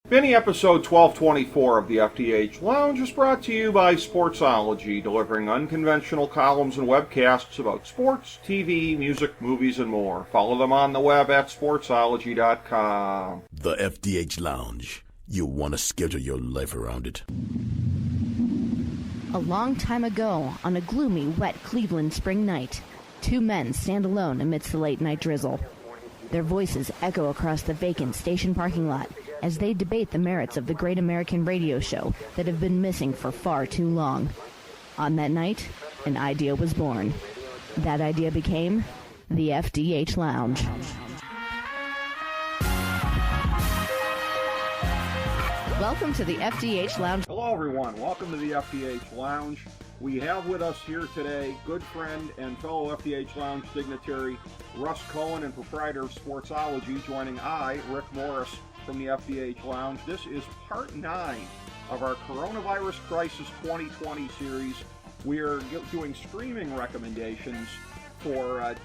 Mini episode 1224 of the FDH Lounge is brought to you by Sportsology, delivering unconventional columns and webcasts about sports, TV, music, movies, and more. Follow them on the web at sportsology.com. The FDH Lounge. You'll want to schedule your life around it. A long time ago, on a gloomy, wet Cleveland spring night, two men stand alone amidst the late-night drizzle. Their voices echo across the vacant station parking lot as they debate the merits of the great American radio show that have been missing for far too long. On that night, an idea was born. That idea became the FDH Lounge. Welcome to the FDH Lounge. Hello, everyone. Welcome to the FDH Lounge. We have with us here today good friend and fellow FDH Lounge dignitary Russ Cohen and proprietor of Sportsology, joining I, Rick Morris, from the FDH Lounge. This is part 9 of our Coronavirus Crisis 2020 series. We are doing streaming recommendations for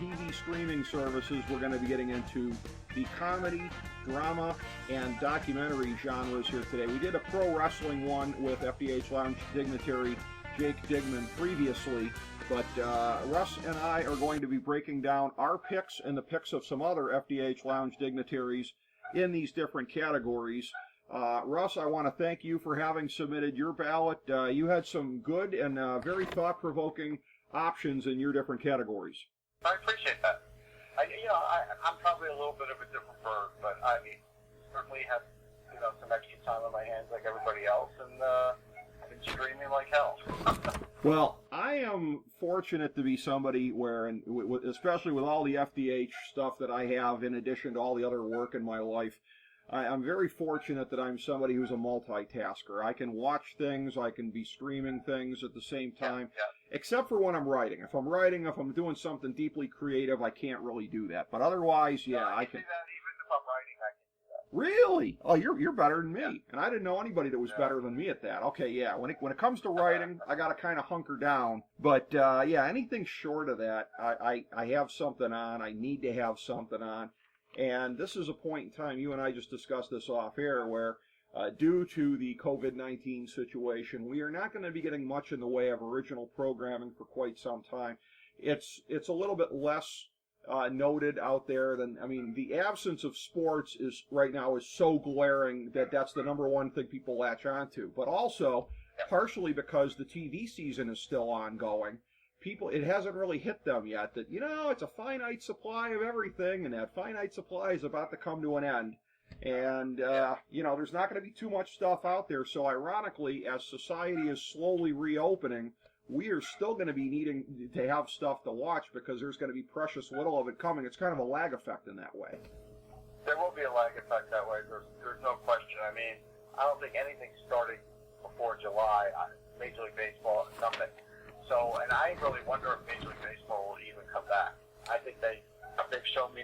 TV streaming services. We're going to be getting into the comedy, drama, and documentary genres here today. We did a pro wrestling one with FDH Lounge dignitary Jake Digman previously, but Russ and I are going to be breaking down our picks and the picks of some other FDH Lounge dignitaries in these different categories. Russ, I want to thank you for having submitted your ballot. You had some good and very thought-provoking options in your different categories. I appreciate that. I'm probably a little bit of a different bird, but I certainly have some extra time on my hands like everybody else, and I've been streaming like hell. Well, I am fortunate to be somebody where, and especially with all the FDH stuff that I have, in addition to all the other work in my life, I'm very fortunate that I'm somebody who's a multitasker. I can watch things, I can be streaming things at the same time, except for when I'm writing. If I'm doing something deeply creative, I can't really do that. But otherwise, I can. Do that even if I'm writing, I can do that. Really? Oh, you're better than me, and I didn't know anybody that was better than me at that. Okay, yeah. When it comes to writing, I got to kind of hunker down. But anything short of that, I have something on. I need to have something on. And this is a point in time, you and I just discussed this off air, where due to the COVID-19 situation, we are not going to be getting much in the way of original programming for quite some time. It's a little bit less noted out there than, the absence of sports is right now is so glaring that that's the number one thing people latch onto. But also, partially because the TV season is still ongoing, it hasn't really hit them yet that, it's a finite supply of everything, and that finite supply is about to come to an end. And, there's not going to be too much stuff out there. So ironically, as society is slowly reopening, we are still going to be needing to have stuff to watch because there's going to be precious little of it coming. It's kind of a lag effect in that way. There will be a lag effect that way. There's no question. I don't think anything's starting before July. Major League Baseball, nothing. So, and I really wonder if Major League Baseball will even come back. I think they've shown me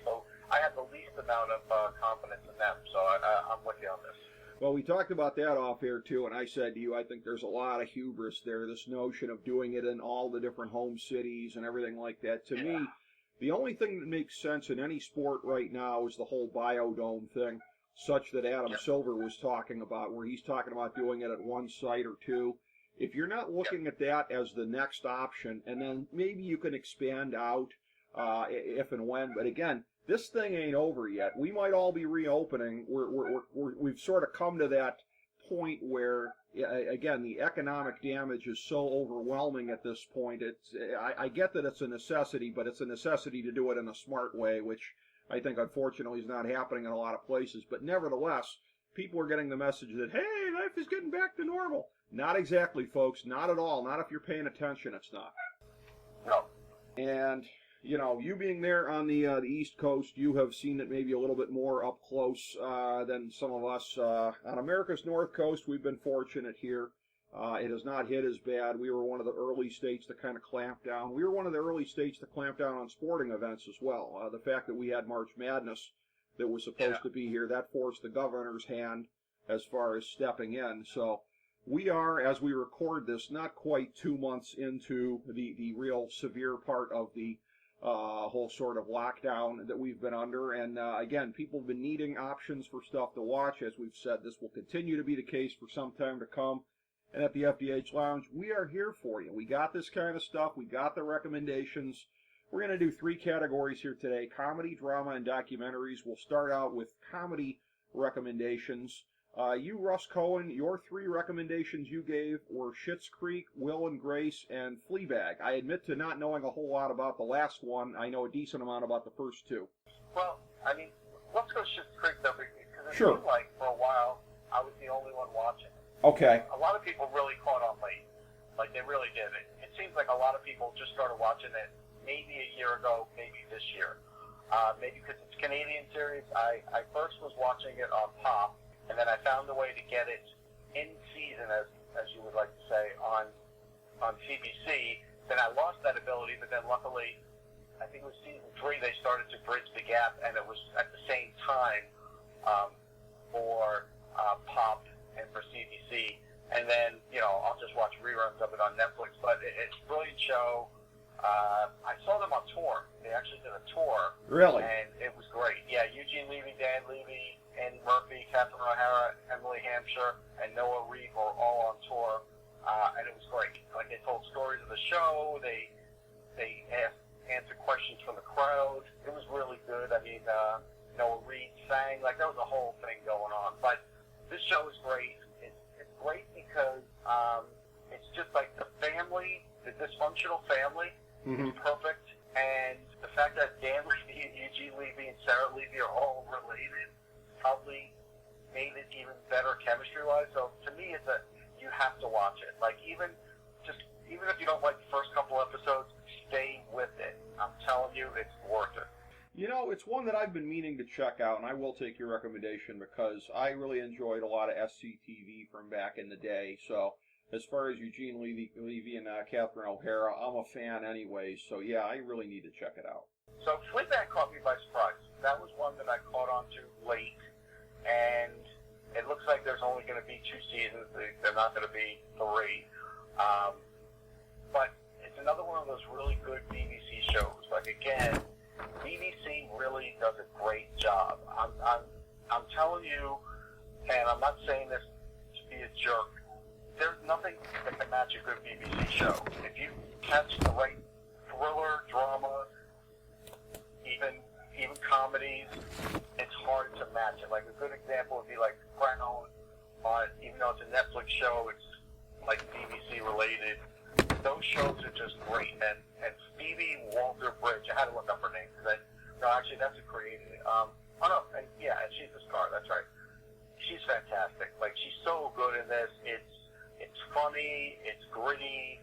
I have the least amount of confidence in them. So I'm with you on this. Well, we talked about that off air too, and I said to you, I think there's a lot of hubris there, this notion of doing it in all the different home cities and everything like that. To me, the only thing that makes sense in any sport right now is the whole biodome thing, such that Adam Silver was talking about, where he's talking about doing it at one site or two. If you're not looking at that as the next option, and then maybe you can expand out if and when, but again, this thing ain't over yet. We might all be reopening. We've sort of come to that point where, again, the economic damage is so overwhelming at this point. I get that it's a necessity, but it's a necessity to do it in a smart way, which I think unfortunately is not happening in a lot of places. But nevertheless, people are getting the message that, hey, life is getting back to normal. Not exactly, folks. Not at all. Not if you're paying attention. It's not. No. And you being there on the East Coast, you have seen it maybe a little bit more up close than some of us. On America's North Coast, we've been fortunate here. It has not hit as bad. We were one of the early states to kind of clamp down. We were one of the early states to clamp down on sporting events as well. The fact that we had March Madness that was supposed to be here, that forced the governor's hand as far as stepping in. So we are, as we record this, not quite 2 months into the real severe part of the whole sort of lockdown that we've been under. And again, people have been needing options for stuff to watch. As we've said, this will continue to be the case for some time to come. And at the FDH Lounge, we are here for you. We got this kind of stuff. We got the recommendations. We're going to do 3 categories here today: comedy, drama, and documentaries. We'll start out with comedy recommendations. You, Russ Cohen, your 3 recommendations you gave were Schitt's Creek, Will and Grace, and Fleabag. I admit to not knowing a whole lot about the last one. I know a decent amount about the first 2. Well, I mean, let's go Schitt's Creek, though, because it Sure. seemed like for a while I was the only one watching. Okay. A lot of people really caught on late. Like, they really did. It seems like a lot of people just started watching it maybe a year ago, maybe this year. Maybe because it's a Canadian series. I first was watching it on Pop, and then I found a way to get it in season, as you would like to say, on CBC. Then I lost that ability, but then luckily, I think it was season 3, they started to bridge the gap, and it was at the same time for Pop and for CBC. And then, I'll just watch reruns of it on Netflix. But it's a brilliant show. I saw them on tour. They actually did a tour. Really? And it was great. Yeah, Eugene Levy, Dan Levy, Andy Murphy, Catherine O'Hara, Emily Hampshire, and Noah Reeve were all on tour. And it was great. Like, they told stories of the show. They answered questions from the crowd. It was really good. I mean, Noah Reeve sang. Like, there was a whole thing going on. But this show is great. It's great because it's just like the family, the dysfunctional family, is perfect. And the fact that Dan Levy and Eugene Levy and Sarah Levy are all related probably made it even better chemistry-wise. So to me, you have to watch it. Like, even if you don't like the first couple episodes, stay with it. I'm telling you, it's worth it. It's one that I've been meaning to check out, and I will take your recommendation because I really enjoyed a lot of SCTV from back in the day. So as far as Eugene Levy and Catherine O'Hara, I'm a fan anyway. So yeah, I really need to check it out. So Fleabag caught me by surprise. That was one that I caught on to late, and it looks like there's only going to be 2 seasons. They're not going to be 3. But it's another one of those really good BBC shows. Like, again, BBC really does a great job. I'm telling you, and I'm not saying this to be a jerk, there's nothing that can match a good BBC show. If you catch the right thriller, drama, even comedies, it's hard to match it. Like, a good example would be like Crown, even though it's a Netflix show, it's like BBC related. Those shows are just great. And Phoebe Waller-Bridge, I had to look up her name because actually that's who created it. And she's the star. That's right. She's fantastic. Like, she's so good in this. It's funny. It's gritty.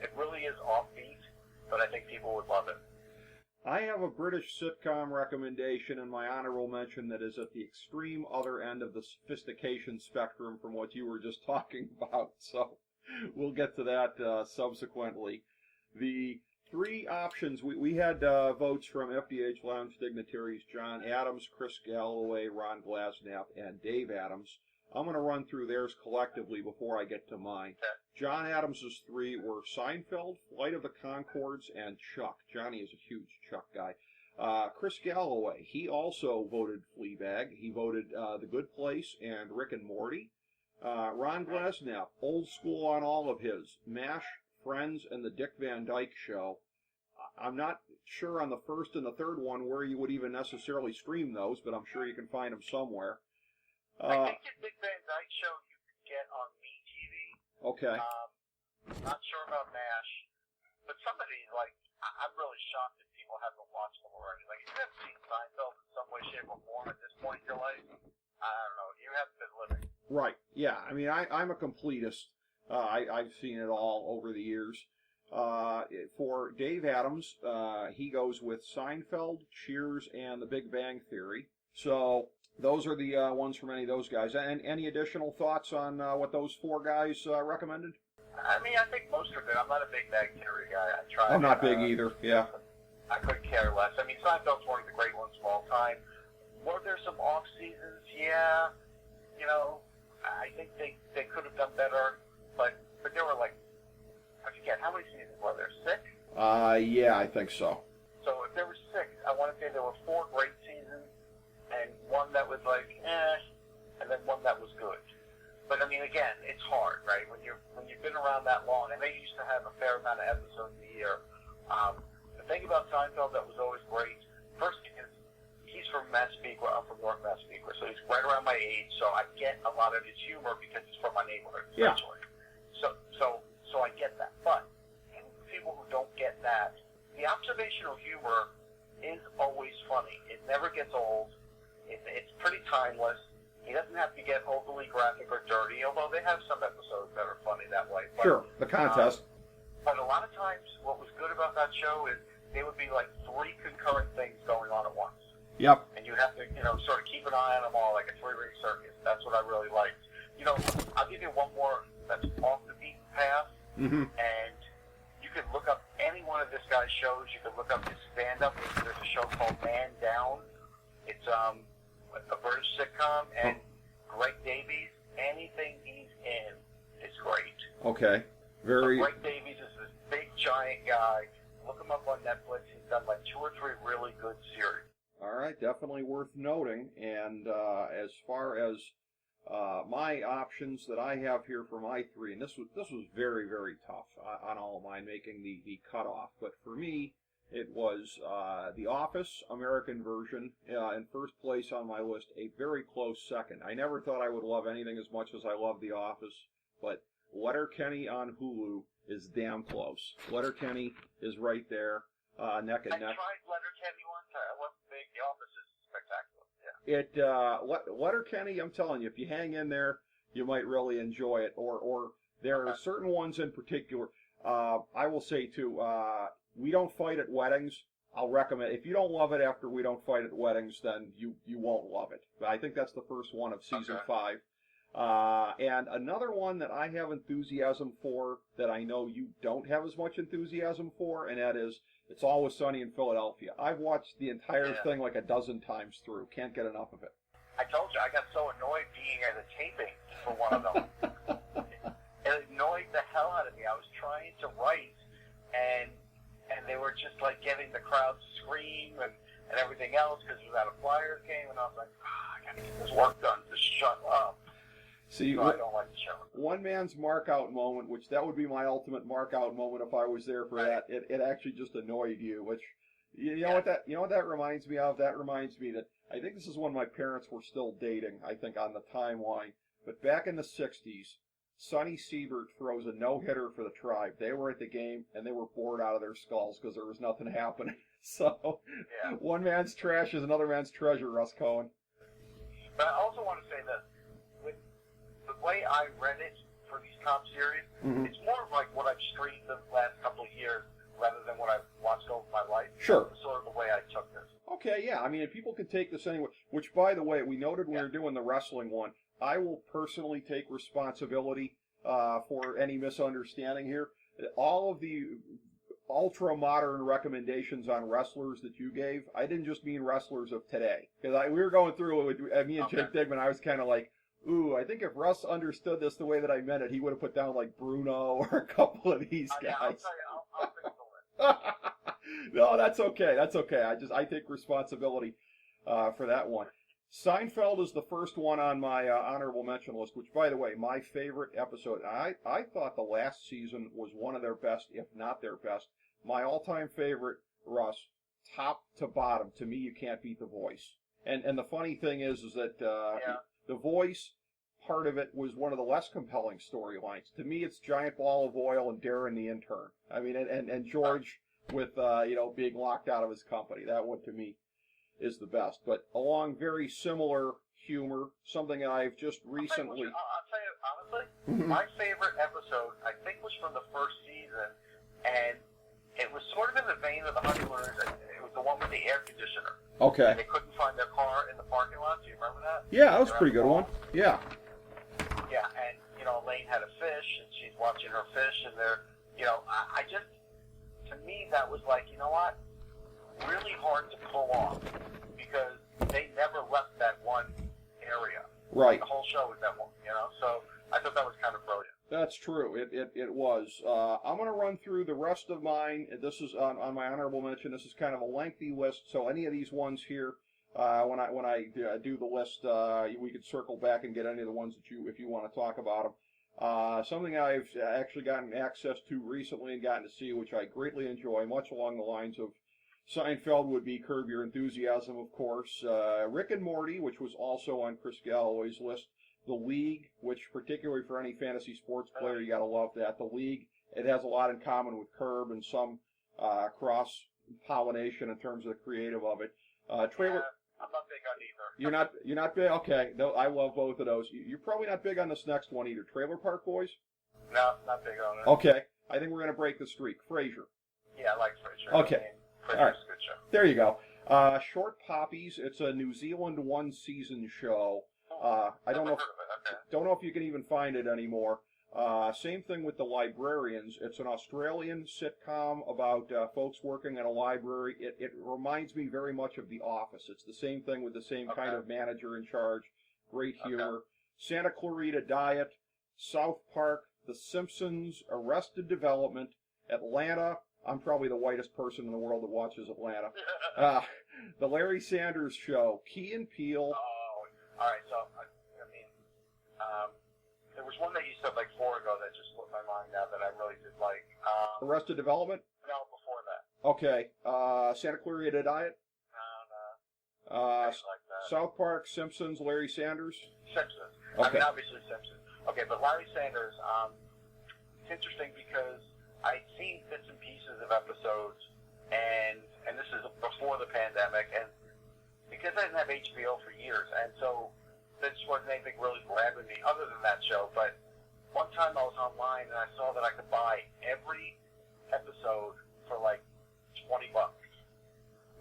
It really is offbeat, but I think people would love it. I have a British sitcom recommendation in my honorable mention that is at the extreme other end of the sophistication spectrum from what you were just talking about. So we'll get to that subsequently. The 3 options, we had votes from FDH Lounge dignitaries John Adams, Chris Galloway, Ron Glasnap, and Dave Adams. I'm going to run through theirs collectively before I get to mine. John Adams' 3 were Seinfeld, Flight of the Conchords, and Chuck. Johnny is a huge Chuck guy. Chris Galloway, he also voted Fleabag. He voted The Good Place and Rick and Morty. Ron Glasnap, old school on all of his. MASH, Friends, and The Dick Van Dyke Show. I'm not sure on the first and the third one where you would even necessarily stream those, but I'm sure you can find them somewhere. I think the Dick Van Dyke Show you can get on MeTV. Okay. Not sure about MASH, but somebody's like, I'm really shocked that people haven't watched them already. Like, if you haven't seen Seinfeld in some way, shape, or form at this point in your life, I don't know, you haven't been living. Right. Yeah. I mean, I'm a completist. I've seen it all over the years. For Dave Adams, he goes with Seinfeld, Cheers, and The Big Bang Theory. So those are the ones from any of those guys. And any additional thoughts on what those 4 guys recommended? I mean, I think most are good. I'm not a Big Bang Theory guy. I try. I'm not big either. Yeah. I couldn't care less. I mean, Seinfeld's one of the great ones of all time. Were there some off seasons? Yeah. I think they could have done better, but there were, like, I forget, how many seasons were there? 6? Yeah, I think so. So if there were 6, I want to say there were 4 great seasons and one that was like, and then one that was good. But I mean, again, it's hard, right? When you've been around that long, and they used to have a fair amount of episodes a year. The thing about Seinfeld that was always great, first is he's from Massapequa, I'm from North Massapequa, so he's right around my age, so I get a lot of his humor because he's from my neighborhood, essentially. Yeah. So I get that. But people who don't get that, the observational humor is always funny. It never gets old. It's pretty timeless. He doesn't have to get overly graphic or dirty, although they have some episodes that are funny that way. But, sure, the contest. But a lot of times, what was good about that show is they would be like 3 concurrent things going on at once. Yep. And you have to, sort of keep an eye on them all, like a 3-ring circus. That's what I really liked. I'll give you one more that's off the beaten path, and you can look up any one of this guy's shows. You can look up his stand-up. There's a show called Man Down. It's a British sitcom, and Greg Davies, anything he's in is great. Okay. So Greg Davies is this big, giant guy. Look him up on Netflix. He's done like 2 or 3 really good series. All right, definitely worth noting. And as far as my options that I have here for my 3, and this was very, very tough on all of mine making the cutoff. But for me, it was The Office, American version, in first place on my list, a very close second. I never thought I would love anything as much as I love The Office, but Letterkenny on Hulu is damn close. Letterkenny is right there, neck and neck. I tried Letterkenny once. I wasn't big. The Office is spectacular. Yeah. Letterkenny, I'm telling you, if you hang in there, you might really enjoy it. Or there are certain ones in particular. I will say too. We Don't Fight at Weddings. I'll recommend. If you don't love it after We Don't Fight at Weddings, then you won't love it. But I think that's the first one of season 5. And another one that I have enthusiasm for that I know you don't have as much enthusiasm for, and that is It's Always Sunny in Philadelphia. I've watched the entire thing like a dozen times through. Can't get enough of it. I told you, I got so annoyed being at a taping for one of them. It annoyed the hell out of me. I was trying to write, and they were just like getting the crowd to scream and everything else because it was at a Flyers game, and I was like, I gotta get this work done. Just shut up. See, so I don't like the show. One man's mark-out moment, which that would be my ultimate mark-out moment if I was there for that. It actually just annoyed you, which you know what that reminds me of. That reminds me that I think this is when my parents were still dating. I think on the timeline, but back in the '60s. Sonny Siebert throws a no-hitter for the Tribe. They were at the game, and they were bored out of their skulls because there was nothing happening. So, one man's trash is another man's treasure, Russ Cohen. But I also want to say that with the way I read it for these top series, it's more of like what I've streamed the last couple of years rather than what I've watched over my life. Sure. That's sort of the way I took this. Okay, yeah. I mean, if people can take this anyway, which, by the way, we noted when we were doing the wrestling one, I will personally take responsibility for any misunderstanding here. All of the ultra-modern recommendations on wrestlers that you gave, I didn't just mean wrestlers of today. Because we were going through it with me and Jake Digman, I was kind of like, ooh, I think if Russ understood this the way that I meant it, he would have put down like Bruno or a couple of these guys. I'll tell you, I'll fix the list. No, that's okay. That's okay. I take responsibility for that one. Seinfeld is the first one on my honorable mention list, which, by the way, my favorite episode. I thought the last season was one of their best, if not their best. My all-time favorite, Russ, top to bottom. To me, you can't beat The Voice. And the funny thing is that The Voice, part of it was one of the less compelling storylines. To me, it's Giant Ball of Oil and Darren the Intern. I mean, and George with being locked out of his company. That one, to me, is the best. But along very similar humor, something I've just recently... I'll tell you, honestly, my favorite episode, I think, was from the first season, and it was sort of in the vein of The Honeymooners, and it was the one with the air conditioner. Okay. And they couldn't find their car in the parking lot. Do you remember that? Yeah, that was a pretty good one. Yeah. Yeah, and, Elaine had a fish, and she's watching her fish, and they're, I just, to me, that was like, you know what? Really hard to pull off because they never left that one area. Right. The whole show was that one, So I thought that was kind of brilliant. That's true. It was. I'm going to run through the rest of mine. This is on my honorable mention. This is kind of a lengthy list, so any of these ones here, when I do the list, we could circle back and get any of the ones that if you want to talk about them. Something I've actually gotten access to recently and gotten to see, which I greatly enjoy, much along the lines of Seinfeld would be Curb Your Enthusiasm, of course. Rick and Morty, which was also on Chris Galloway's list. The League, which particularly for any fantasy sports player, you got to love that. The League, it has a lot in common with Curb and some cross-pollination in terms of the creative of it. Trailer. I'm not big on either. You're not big? Okay. No, I love both of those. You're probably not big on this next one either. Trailer Park Boys? No, not big on it. Okay. I think we're going to break the streak. Frasier. Yeah, I like Frasier. Okay. Frasier's All right. a good show. There you go. Short Poppies. It's a New Zealand one-season show. I don't know. Don't know if you can even find it anymore. Same thing with The Librarians. It's an Australian sitcom about folks working in a library. It reminds me very much of The Office. It's the same thing with the same kind of manager in charge. Great humor. Santa Clarita Diet, South Park, The Simpsons, Arrested Development, Atlanta. I'm probably the whitest person in the world that watches Atlanta. The Larry Sanders Show, Key and Peele. Oh, all right. So, there was one that you said like 4 ago that just slipped my mind now that I really did like. Arrested Development? No, before that. Okay. Santa Clarita Diet? No. Like that. South Park, Simpsons, Larry Sanders? Simpsons. Okay. I mean, obviously Simpsons. Okay, but Larry Sanders, it's interesting because I'd seen bits and pieces of episodes, and this is before the pandemic, and because I didn't have HBO for years, and so this wasn't anything really grabbing me other than that show. But one time I was online and I saw that I could buy every episode for like $20.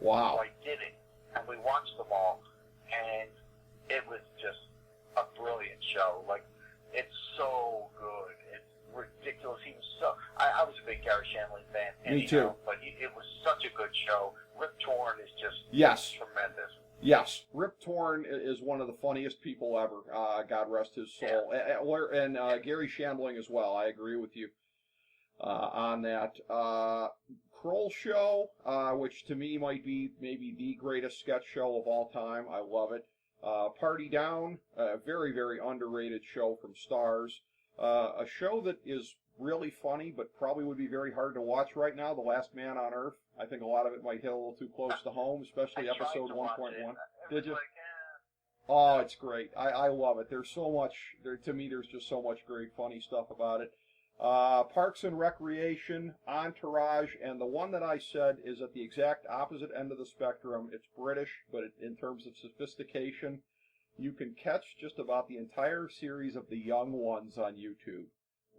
Wow. So I did it, and we watched them all, and it was just a brilliant show. Like, it's so good. It's ridiculous. He was so. I was a big Gary Shandling fan. Me too. But it was such a good show. Rip Torn is just tremendous. Yes, Rip Torn is one of the funniest people ever. God rest his soul. Yeah. And Gary Shandling as well. I agree with you on that. Kroll Show, which to me might be maybe the greatest sketch show of all time. I love it. Party Down, a very, very underrated show from Starz. A show that is really funny, but probably would be very hard to watch right now, The Last Man on Earth. I think a lot of it might hit a little too close to home, especially episode 1.1. Did you? Oh, it's great. I love it. There's so much, to me, there's just so much great funny stuff about it. Parks and Recreation, Entourage, and the one that I said is at the exact opposite end of the spectrum. It's British, but in terms of sophistication, you can catch just about the entire series of The Young Ones on YouTube.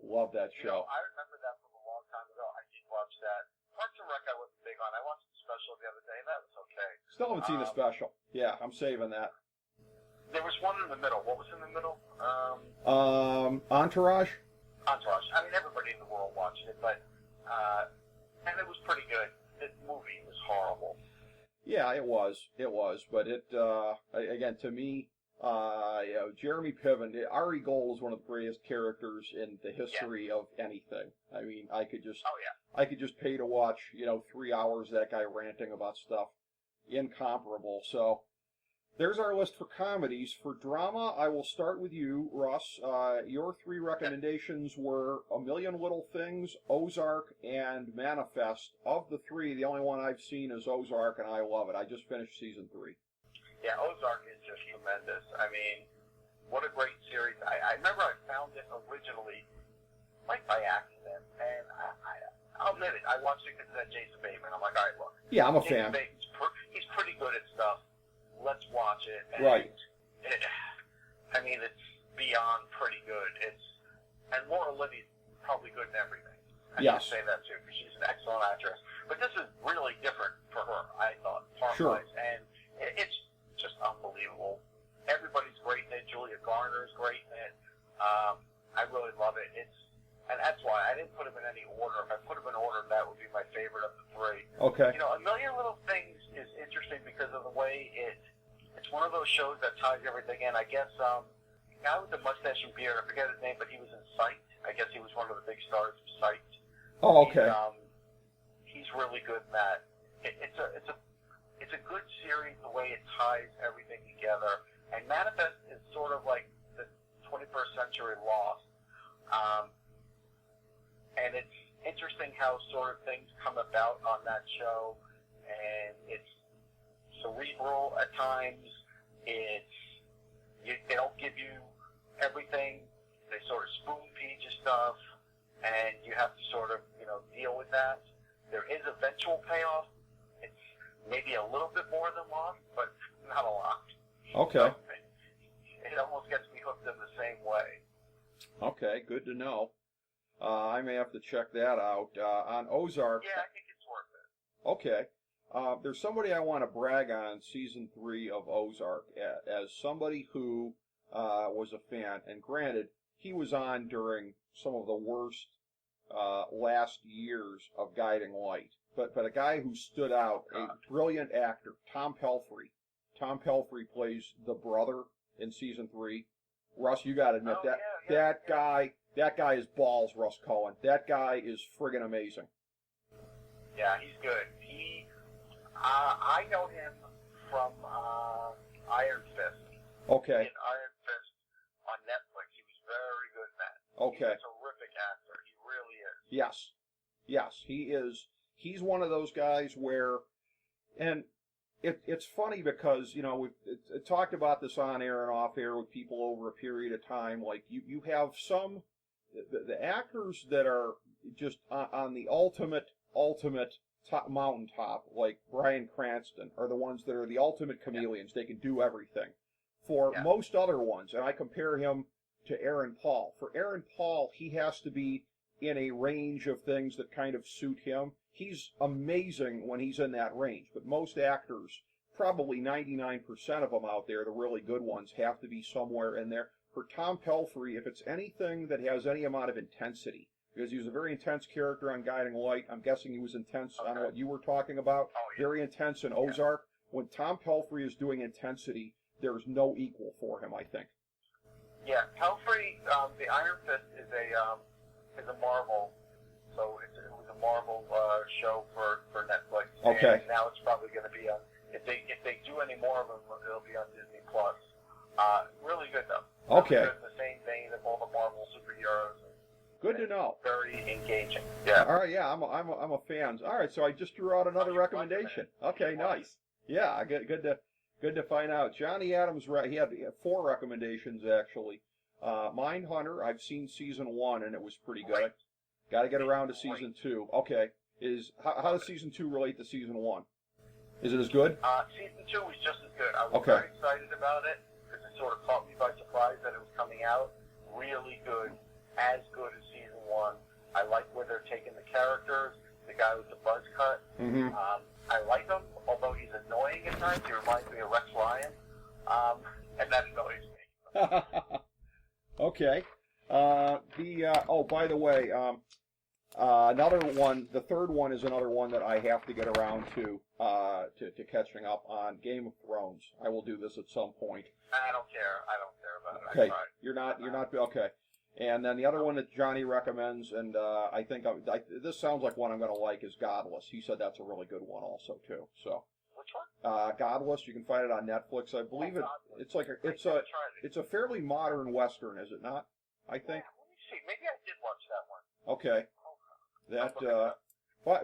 Love that show. I remember that from a long time ago. I did watch that. Parks and Rec I wasn't big on. I watched the special the other day, and that was okay. Still haven't seen the special. Yeah, I'm saving that. There was one in the middle. What was in the middle? Entourage? Entourage. I mean, everybody in the world watched it, but and it was pretty good. The movie was horrible. Yeah, it was. But it again, to me, Jeremy Piven, Ari Gold is one of the greatest characters in the history of anything. I mean, I could just pay to watch 3 hours of that guy ranting about stuff. Incomparable. So there's our list for comedies. For drama, I will start with you, Russ. Your 3 recommendations were A Million Little Things, Ozark, and Manifest. Of the 3, the only one I've seen is Ozark, and I love it. I just finished season 3. Yeah, Ozark is just tremendous. I mean, what a great series. I remember I found it originally, like by accident, and I'll admit it, I watched it because of that Jason Bateman. I'm like, all right, look. Yeah, I'm a Jason fan. Bateman's he's pretty good at stuff. Let's watch it. And right. I mean, it's beyond pretty good. And Laura Linney's probably good in everything. I yes. should say that too, because she's an excellent actress. But this is really different for her, I thought, part-wise. Sure. And it's just unbelievable. Everybody's great in it. Julia Garner is great in it. I really love it. And that's why I didn't put them in any order. If I put them in order, that would be my favorite of the 3. Okay. A Million Little Things is interesting because of the way it's one of those shows that ties everything in. I guess the guy with the mustache and beard, I forget his name, but he was in Sight. I guess he was one of the big stars of Sight. Oh, okay. He's really good in that. It's a good series the way it ties everything together. And Manifest is sort of like the 21st Century Lost. And it's interesting how sort of things come about on that show. And it's cerebral at times. They don't give you everything. They sort of spoon-feed you stuff, and you have to sort of, deal with that. There is eventual payoff. It's maybe a little bit more than Lost, but not a lot. Okay. So it almost gets me hooked in the same way. Okay, good to know. I may have to check that out. On Ozark. Yeah, I think it's worth it. Okay. There's somebody I want to brag on season 3 of Ozark as somebody who was a fan. And granted, he was on during some of the worst last years of Guiding Light. But a guy who stood out, a brilliant actor, Tom Pelphrey. Tom Pelphrey plays the brother in season 3. Russ, you got to admit that guy is balls. Russ Cohen. That guy is friggin' amazing. Yeah, he's good. I know him from Iron Fist. Okay. In Iron Fist on Netflix, he was very good in that. Okay. He's a terrific actor. He really is. Yes, he is. He's one of those guys where, and it's funny because, we've talked about this on air and off air with people over a period of time. Like, you have some, the actors that are just on the ultimate mountaintop, like Bryan Cranston, are the ones that are the ultimate chameleons. They can do everything. For most other ones, and I compare him to Aaron Paul. For Aaron Paul, he has to be in a range of things that kind of suit him. He's amazing when he's in that range, but most actors, probably 99% of them out there, the really good ones, have to be somewhere in there. For Tom Pelphrey, if it's anything that has any amount of intensity, because he was a very intense character on Guiding Light, I'm guessing he was intense on what you were talking about, very intense in Ozark. When Tom Pelphrey is doing intensity, there's no equal for him, I think. Yeah, Pelphrey, the Iron Fist is a Marvel, so it was a Marvel show for Netflix. Okay. And now it's probably going to be on. If they do any more of them, it'll be on Disney Plus. Really good though. Okay. Good in the same vein of all the Marvel superheroes. Good to know. Very engaging. Yeah. All right. Yeah, I'm a fan. All right. So I just threw out another recommendation. Okay. Nice. Yeah. Good to find out. Johnny Adams. He had 4 recommendations actually. Mindhunter. I've seen season 1 and it was pretty good. Got to get around to season 2. Okay. How does season 2 relate to season 1? Is it as good? Season 2 was just as good. I was very excited about it because it sort of caught me by surprise that it was coming out. Really good. As good as season 1. I like where they're taking the characters. The guy with the buzz cut. Mm-hmm. I like him, although he's annoying at times. He reminds me of Rex Ryan. And that annoys me. Okay. By the way, another one, the third one is another one that I have to get around to catching up on, Game of Thrones. I will do this at some point. I don't care about it. Okay. You're not, okay. And then the other one that Johnny recommends, and I think this sounds like one I'm going to like, is Godless. He said that's a really good one also too. So. Which one? Godless. You can find it on Netflix. I believe it's a fairly modern Western, is it not? I think. Yeah, let me see. Maybe I did watch that one. Okay.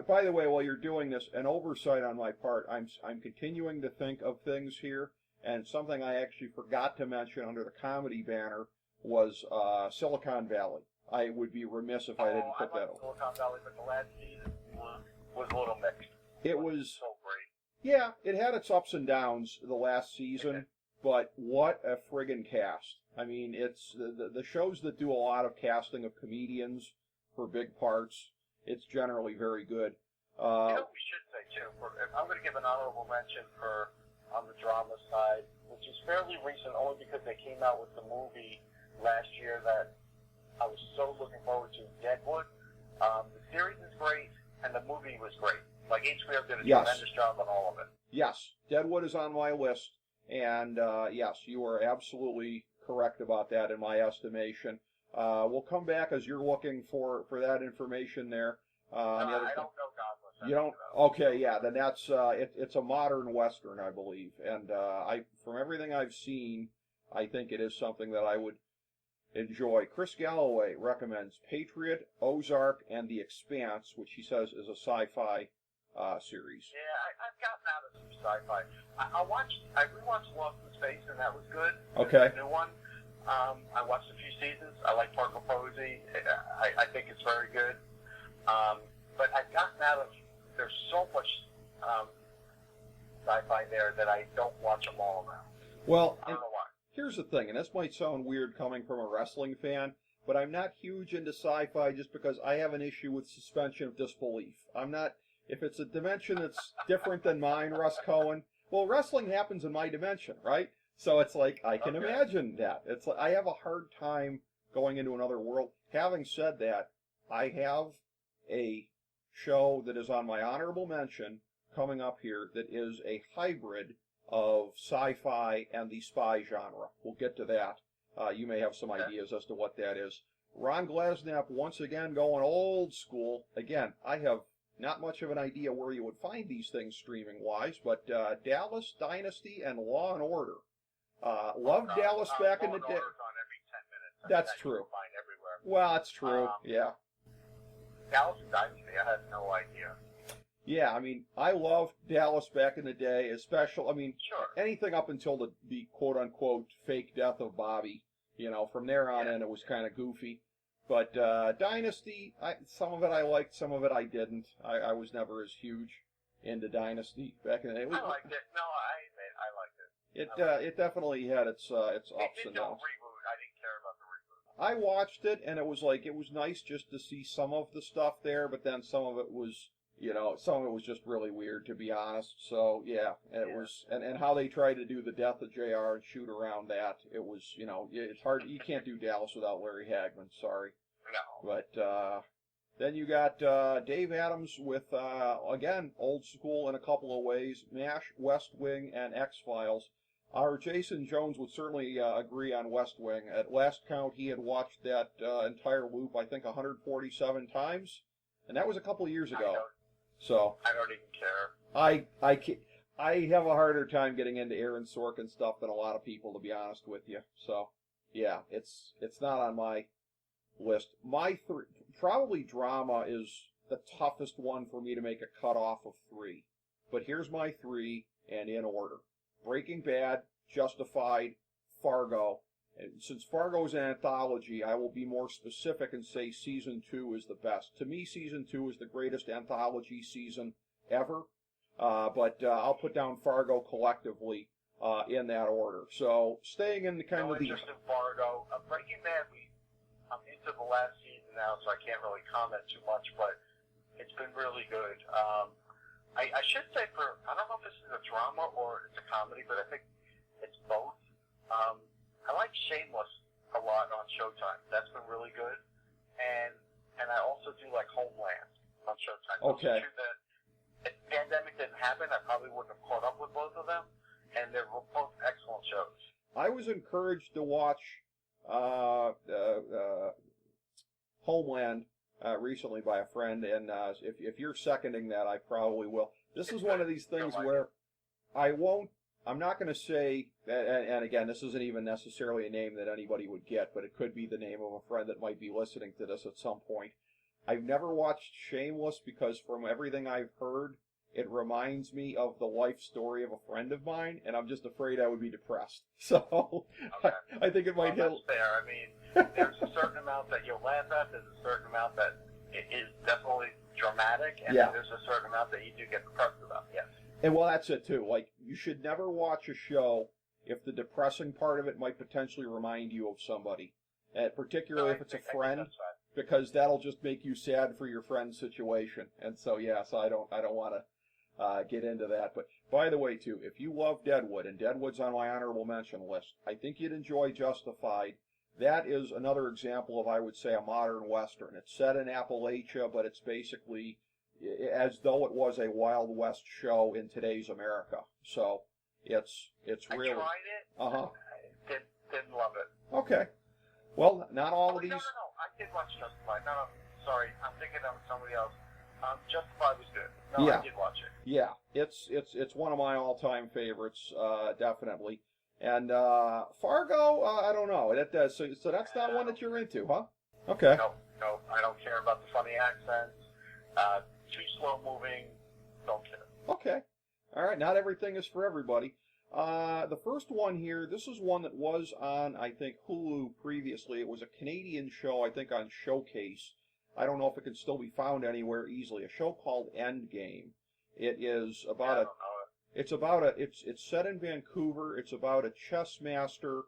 By the way, while you're doing this, an oversight on my part, I'm continuing to think of things here, and something I actually forgot to mention under the comedy banner was Silicon Valley. I would be remiss if I didn't put that. Silicon Valley, but the last season was a little mixed. It was so great. Yeah, it had its ups and downs the last season, but what a friggin' cast. I mean, it's the shows that do a lot of casting of comedians for big parts, it's generally very good. You know what we should say, too? I'm going to give an honorable mention on the drama side, which is fairly recent only because they came out with the movie last year that I was so looking forward to, Deadwood. The series is great, and the movie was great. Like, HBO did a tremendous job on all of it. Yes, Deadwood is on my list, and yes, you are absolutely correct about that in my estimation. We'll come back as you're looking for that information there. No, I don't know Godless. You don't? Okay, yeah. Then that's it's a modern western, I believe, and from everything I've seen, I think it is something that I would enjoy. Chris Galloway recommends Patriot, Ozark, and The Expanse, which he says is a sci-fi series. Yeah, I've gotten out of some sci-fi. I rewatched Lost in Space, and that was good. Okay. The new one. I watched a few seasons. I like Parker Posey. I think it's very good. But I've gotten out of. There's so much sci-fi there that I don't watch them all now. Well, I don't know why. here's the thing, and this might sound weird coming from a wrestling fan, but I'm not huge into sci-fi just because I have an issue with suspension of disbelief. I'm not. If it's a dimension that's different than mine, Russ Cohen, well, wrestling happens in my dimension, right? So it's like, I can imagine that. It's like, I have a hard time going into another world. Having said that, I have a show that is on my honorable mention coming up here that is a hybrid of sci-fi and the spy genre. We'll get to that. You may have some ideas as to what that is. Ron Glasnap, once again, going old school. Again, I have not much of an idea where you would find these things streaming-wise, but Dallas, Dynasty, and Law and Order. Loved Dallas back in the day. On every 10 minutes. That's true. Find everywhere. Well, that's true. Yeah. Dallas and Dynasty, I had no idea. Yeah, I mean, I loved Dallas back in the day, especially, I mean, Sure. anything up until the quote-unquote fake death of Bobby. You know, from there on in, it was kind of goofy. But Dynasty, some of it I liked, some of it I didn't. I was never as huge into Dynasty back in the day. I liked it. No, I liked it. It definitely had its ups They and did no downs. reboot. I didn't care about the reboot. I watched it, and it was nice just to see some of the stuff there, but then some of it was, some of it was just really weird, to be honest. So, yeah, it was, and how they tried to do the death of JR and shoot around that, it was, it's hard, you can't do Dallas without Larry Hagman, sorry. No. But, then you got Dave Adams with, again, old school in a couple of ways, MASH, West Wing, and X-Files. Our Jason Jones would certainly agree on West Wing. At last count, he had watched that entire loop, I think, 147 times, and that was a couple of years ago. So I don't even care. I have a harder time getting into Aaron Sorkin stuff than a lot of people, to be honest with you. So yeah, it's not on my list. My probably drama is the toughest one for me to make a cutoff of 3. But here's my 3, and in order. Breaking Bad, Justified, Fargo. And since Fargo is an anthology, I will be more specific and say Season 2 is the best. To me, Season 2 is the greatest anthology season ever. But I'll put down Fargo collectively in that order. So staying in the kind of the... interest in Fargo. Breaking Bad, I'm into the last season now, so I can't really comment too much, but it's been really good. I should say I don't know if this is a drama or it's a comedy, but I think it's both. I like Shameless a lot on Showtime. That's been really good. And I also do like Homeland on Showtime. Okay. If the pandemic didn't happen, I probably wouldn't have caught up with both of them. And they're both excellent shows. I was encouraged to watch Homeland recently by a friend, and if you're seconding that, I probably will. This is one of these things where I'm not going to say, and again, this isn't even necessarily a name that anybody would get, but it could be the name of a friend that might be listening to this at some point. I've never watched Shameless because from everything I've heard, it reminds me of the life story of a friend of mine, and I'm just afraid I would be depressed. So Okay. I think it might hit. That's fair. I mean, there's a certain amount that you'll laugh at. There's a certain amount that it is definitely dramatic, and Yeah. then there's a certain amount that you do get depressed about. Yes. And well, that's it too. Like, you should never watch a show if the depressing part of it might potentially remind you of somebody, particularly if it's a friend, because that'll just make you sad for your friend's situation. And so, yes, I don't want to get into that. But by the way, too, if you love Deadwood, and Deadwood's on my honorable mention list, I think you'd enjoy Justified. That is another example of, I would say, a modern Western. It's set in Appalachia, but it's basically as though it was a Wild West show in today's America. So it's really... I tried it. Uh-huh. I didn't love it. Okay. Well, not all of these. No. I did watch Justified. No, sorry. I'm thinking of somebody else. Justified was good. No, Yeah. I did watch it. Yeah, it's one of my all-time favorites, definitely. And Fargo, I don't know. So that's not one that you're into, huh? Okay. No, I don't care about the funny accents. Too slow moving. Don't care. Okay. All right. Not everything is for everybody. The first one here, this is one that was on, I think, Hulu previously. It was a Canadian show, I think, on Showcase. I don't know if it can still be found anywhere easily. A show called Endgame. It is about it's set in Vancouver. It's about a chess master.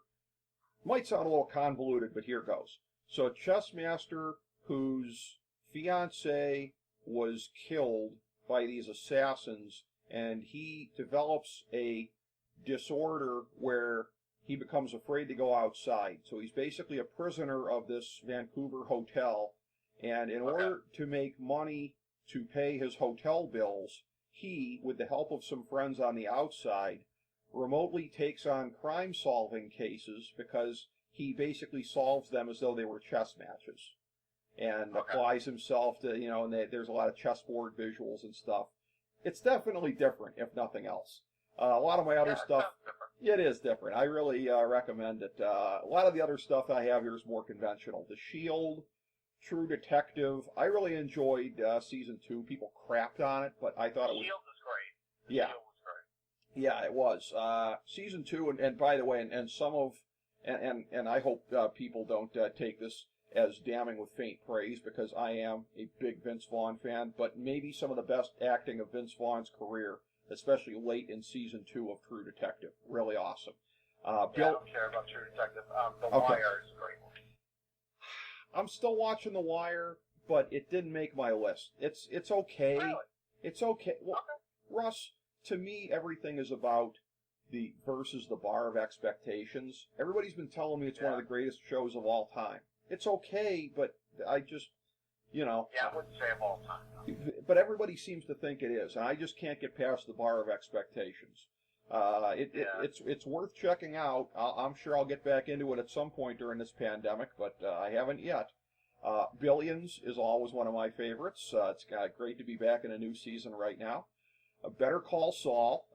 Might sound a little convoluted, but here goes. So a chess master whose fiancée was killed by these assassins, and he develops a disorder where he becomes afraid to go outside. So he's basically a prisoner of this Vancouver hotel, and in order to make money to pay his hotel bills, he, with the help of some friends on the outside, remotely takes on crime-solving cases because he basically solves them as though they were chess matches, and applies himself to, and there's a lot of chessboard visuals and stuff. It's definitely different, if nothing else. A lot of my other stuff, it is different. I really recommend it. A lot of the other stuff I have here is more conventional. The Shield, True Detective. I really enjoyed season 2. People crapped on it, but I thought it was. Shield was great. Yeah. Shield was great. Yeah, it was. Season 2, and by the way, and some of, and I hope people don't take this as damning with faint praise, because I am a big Vince Vaughn fan, but maybe some of the best acting of Vince Vaughn's career, especially late in season 2 of True Detective. Really awesome. I don't care about True Detective. The Wire is a great one. I'm still watching The Wire, but it didn't make my list. It's okay. Really? It's okay. Well, Russ, to me, everything is about the versus the bar of expectations. Everybody's been telling me it's one of the greatest shows of all time. It's okay, but I just, Yeah, I wouldn't say of all time. But everybody seems to think it is, and I just can't get past the bar of expectations. It's worth checking out. I'm sure I'll get back into it at some point during this pandemic, but I haven't yet. Billions is always one of my favorites. It's great to be back in a new season right now. Better Call Saul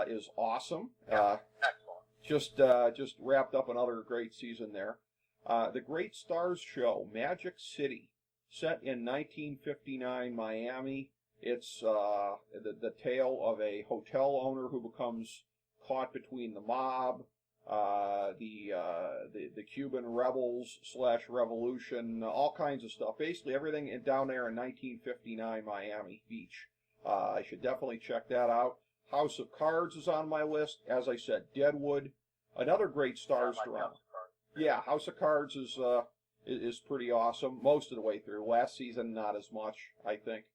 is awesome. Excellent. Just wrapped up another great season there. The Great Stars Show, Magic City, set in 1959 Miami. It's the tale of a hotel owner who becomes caught between the mob, the Cuban rebels / revolution, all kinds of stuff. Basically everything down there in 1959 Miami Beach. I should definitely check that out. House of Cards is on my list. As I said, Deadwood, another great Stars drama. Yeah, House of Cards is pretty awesome most of the way through. Last season, not as much, I think.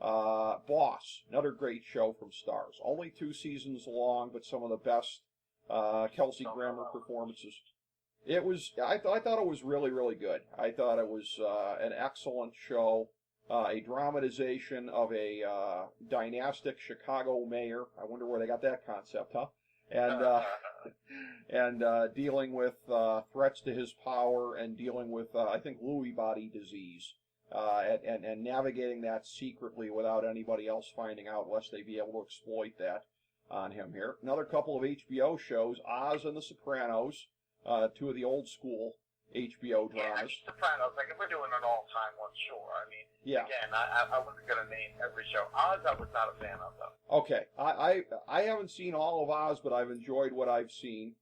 Boss, another great show from Stars. Only 2 seasons long, but some of the best Kelsey Grammer performances. I thought it was really, really good. I thought it was an excellent show. A dramatization of a dynastic Chicago mayor. I wonder where they got that concept, huh? And dealing with threats to his power, and dealing with, I think, Lewy body disease, and navigating that secretly without anybody else finding out, lest they be able to exploit that on him here. Another couple of HBO shows, Oz and The Sopranos, 2 of the old school HBO dramas. Yeah, I mean, Sopranos, like, if we're doing an all-time one, sure. I mean, yeah. Again, I wasn't going to name every show. Oz, I was not a fan of, though. Okay, I haven't seen all of Oz, but I've enjoyed what I've seen.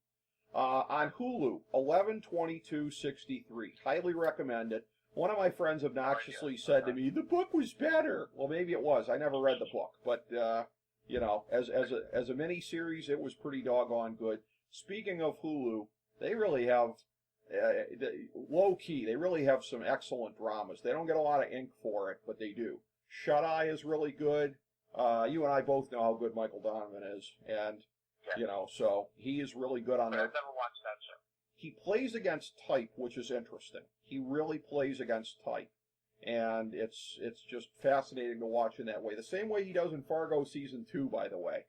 On Hulu, 11/22/63. Highly recommend it. One of my friends obnoxiously said to me, "The book was better." Well, maybe it was. I never read the book, but as a mini series, it was pretty doggone good. Speaking of Hulu, they really have low key. They really have some excellent dramas. They don't get a lot of ink for it, but they do. Shut Eye is really good. You and I both know how good Michael Donovan is, and so he is really good on that. I've never watched that show. He plays against type, which is interesting. He really plays against type, and it's just fascinating to watch in that way. The same way he does in Fargo season 2, by the way.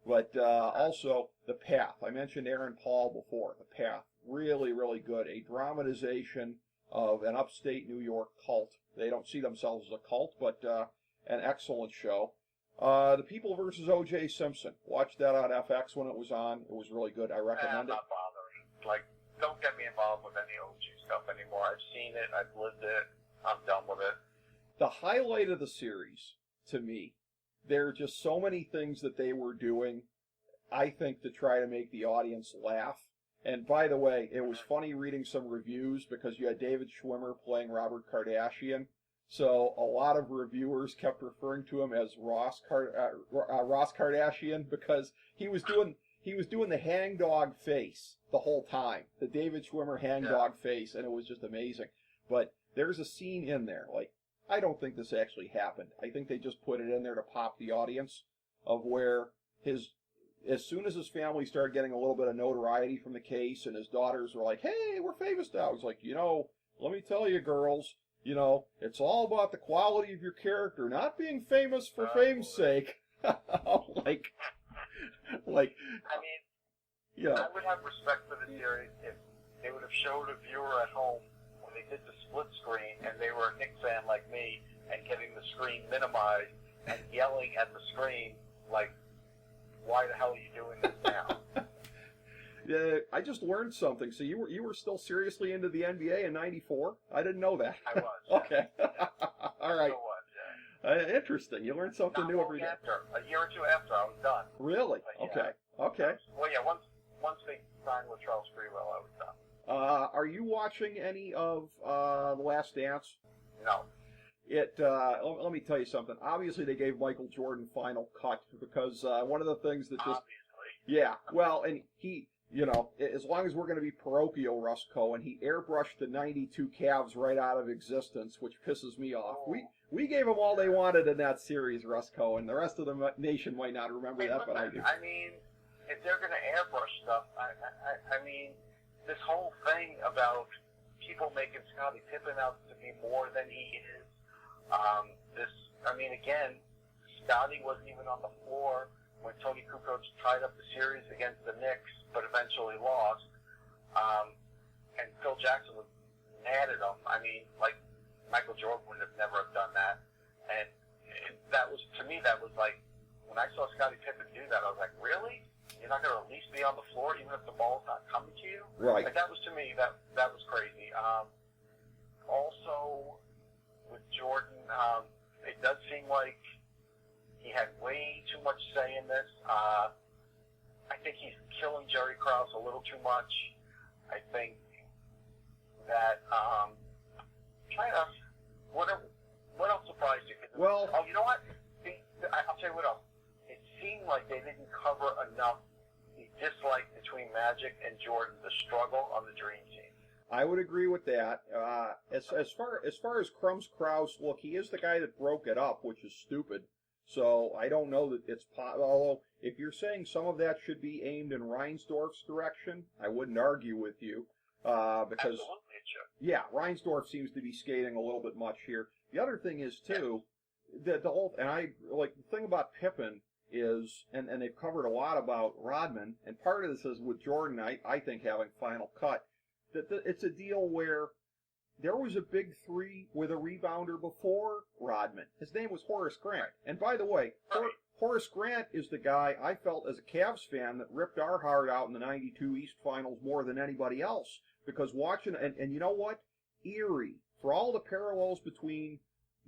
But also The Path. I mentioned Aaron Paul before. The Path, really, really good. A dramatization of an upstate New York cult. They don't see themselves as a cult, but an excellent show. The People versus O.J. Simpson. Watched that on FX when it was on. It was really good. I recommend I'm it. not bothering. Like, don't get me involved with any OG stuff anymore. I've seen it. I've lived it. I'm done with it. The highlight of the series, to me, there are just so many things that they were doing, I think, to try to make the audience laugh. And by the way, it was funny reading some reviews because you had David Schwimmer playing Robert Kardashian. So a lot of reviewers kept referring to him as Ross Kardashian because he was doing the hangdog face the whole time, the David Schwimmer hangdog face, and it was just amazing. But there's a scene in there, like, I don't think this actually happened. I think they just put it in there to pop the audience, of where as soon as his family started getting a little bit of notoriety from the case and his daughters were like, hey, we're famous now. He's like, let me tell you, girls, it's all about the quality of your character, not being famous for fame's sake. like, I mean, I would have respect for the series if they would have showed a viewer at home when they did the split screen and they were a Knicks fan like me and getting the screen minimized and yelling at the screen like, why the hell are you doing this now? Yeah, I just learned something. So you were still seriously into the NBA in '94? I didn't know that. I was. Okay. All right. I was, Interesting. You learn something new every day. A year or two after, I was done. Really? But, okay. Yeah. Okay. Well, yeah. Once they signed with Charles Freewell, I was done. Are you watching any of The Last Dance? No. Let me tell you something. Obviously, they gave Michael Jordan final cut because one of the things that just Obviously. Yeah. Well, and he. As long as we're going to be parochial, Russ Cohen, he airbrushed the '92 Cavs right out of existence, which pisses me off. We gave them all they wanted in that series, Russ Cohen. The rest of the nation might not remember that, but I do. I mean, if they're going to airbrush stuff, I mean, this whole thing about people making Scottie Pippen out to be more than he is, again, Scottie wasn't even on the floor when Tony Kukoc tied up the series against the Knicks, but eventually lost. And Phil Jackson was mad at him. I mean, like, Michael Jordan would have never have done that. And that was, to me, that was like, when I saw Scottie Pippen do that, I was like, really? You're not going to at least be on the floor even if the ball's not coming to you? Right. Like, that was, to me, that was crazy. Also, with Jordan, it does seem like he had way too much say in this. I think he's killing Jerry Krause a little too much. I think that, what else surprised you? Well, you know what? I'll tell you what else. It seemed like they didn't cover enough the dislike between Magic and Jordan, the struggle on the Dream Team. I would agree with that. As far as Crumbs Krause, look, he is the guy that broke it up, which is stupid. So I don't know that it's although if you're saying some of that should be aimed in Reinsdorf's direction, I wouldn't argue with you because Absolutely it should. Yeah, Reinsdorf seems to be skating a little bit much here. The other thing is too that the whole and I like the thing about Pippen is and they've covered a lot about Rodman, and part of this is with Jordan. I think having final cut that it's a deal where there was a big three with a rebounder before Rodman. His name was Horace Grant. And by the way, Horace Grant is the guy I felt as a Cavs fan that ripped our heart out in the '92 East Finals more than anybody else. Because watching, and you know what? Eerie. For all the parallels between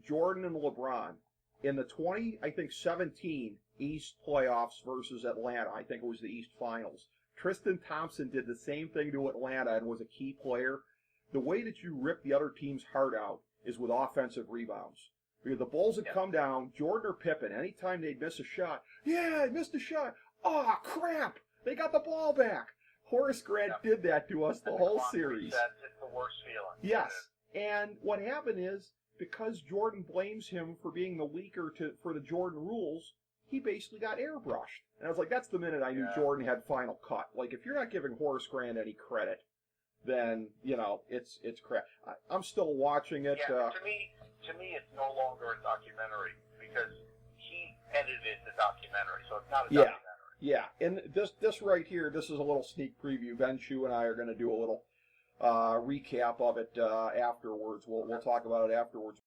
Jordan and LeBron, in the 2017 East playoffs versus Atlanta, I think it was the East Finals, Tristan Thompson did the same thing to Atlanta and was a key player. The way that you rip the other team's heart out is with offensive rebounds. Because the Bulls would come down, Jordan or Pippen, anytime they'd miss a shot, I missed a shot. Oh, crap! They got the ball back. Horace Grant did that to us the whole series. That's the worst feeling. Yes. And what happened is, because Jordan blames him for being the leaker for the Jordan rules, he basically got airbrushed. And I was like, that's the minute I knew Jordan had final cut. Like, if you're not giving Horace Grant any credit, then, it's crap. I'm still watching it. Yeah, to me, it's no longer a documentary because he edited the documentary, so it's not a documentary. Yeah, And this right here, this is a little sneak preview. Ben Chu and I are going to do a little recap of it afterwards. We'll talk about it afterwards.